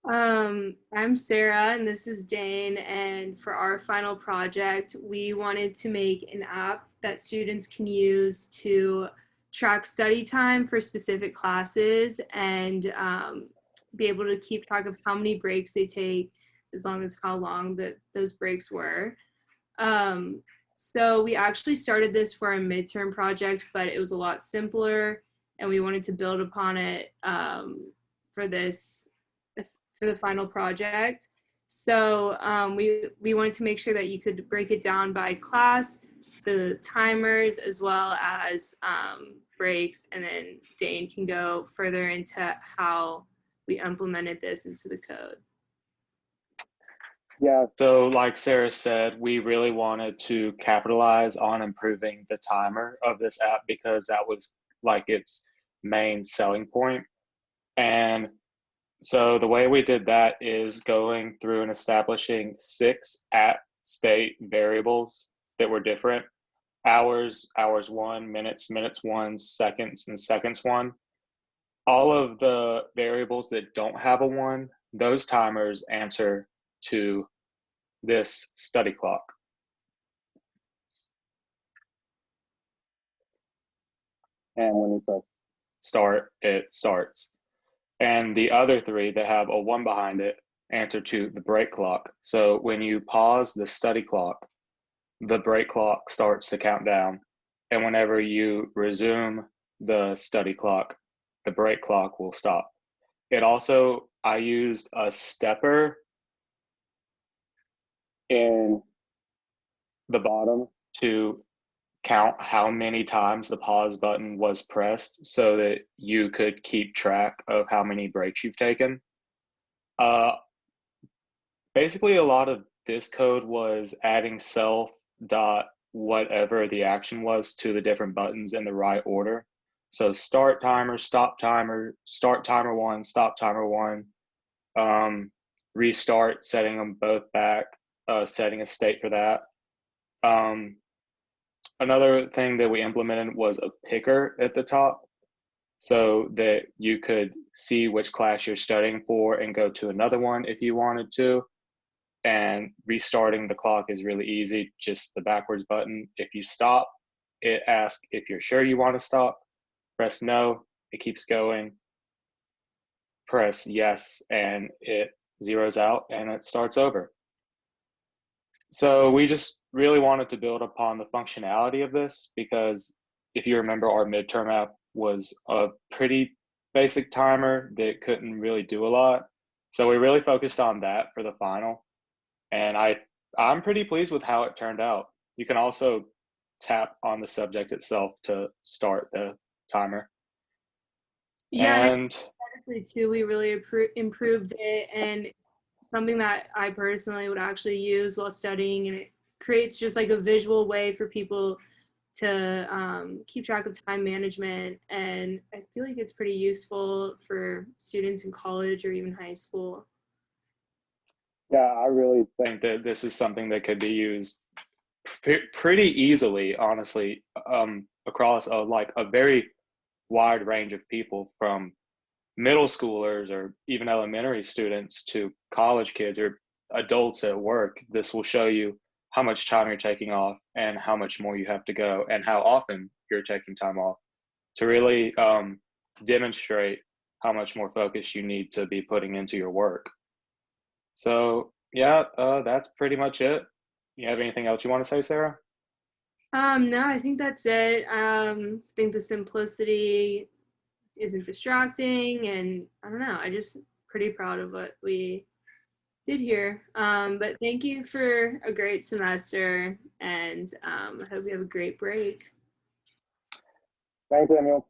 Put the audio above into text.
I'm Sarah and this is Dane. And for our final project, we wanted to make an app that students can use to track study time for specific classes and be able to keep track of how many breaks they take as long as how long those breaks were. So we actually started this for a midterm project, but it was a lot simpler and we wanted to build upon it for this for the final project. So we wanted to make sure that you could break it down by class, the timers, as well as breaks, and then Dane can go further into how we implemented this into the code. Yeah, so like Sarah said, we really wanted to capitalize on improving the timer of this app because that was like its main selling point. And so the way we did that is going through and establishing 6 at state variables that were different: hours, hours one, minutes, minutes one, seconds, and seconds one. All of the variables that don't have a one, those timers answer to this study clock. And when you press start, it starts. And the other 3 that have a 1 behind it answer to the break clock. So when you pause the study clock, the break clock starts to count down. And whenever you resume the study clock, the break clock will stop. It also, I used a stepper in the bottom to count how many times the pause button was pressed so that you could keep track of how many breaks you've taken. Basically, a lot of this code was adding self dot whatever the action was to the different buttons in the right order. So start timer, start timer one, stop timer one, restart, setting them both back, setting a state for that. Another thing that we implemented was a picker at the top so that you could see which class you're studying for and go to another one if you wanted to. And restarting the clock is really easy, just the backwards button. If you stop, it asks if you're sure you want to stop. Press no, it keeps going. Press yes, and it zeroes out and it starts over. So we just really wanted to build upon the functionality of this because if you remember, our midterm app was a pretty basic timer that couldn't really do a lot. So we really focused on that for the final. And I'm pretty pleased with how it turned out. You can also tap on the subject itself to start the timer. Yeah, And and too, we really improved it, and something that I personally would actually use while studying, and it creates just like a visual way for people to keep track of time management, and I feel like it's pretty useful for students in college or even high school. yeah, I really think that this is something that could be used pretty easily, honestly, across a very wide range of people, from middle schoolers or even elementary students to college kids or adults at work. This will show you how much time you're taking off and how much more you have to go and how often you're taking time off to really demonstrate how much more focus you need to be putting into your work. So yeah, that's pretty much it. You have anything else you want to say, Sarah? No, I think that's it. I think the simplicity isn't distracting, and I don't know, I just pretty proud of what we did here. But thank you for a great semester, and I hope you have a great break. Thanks, Emil.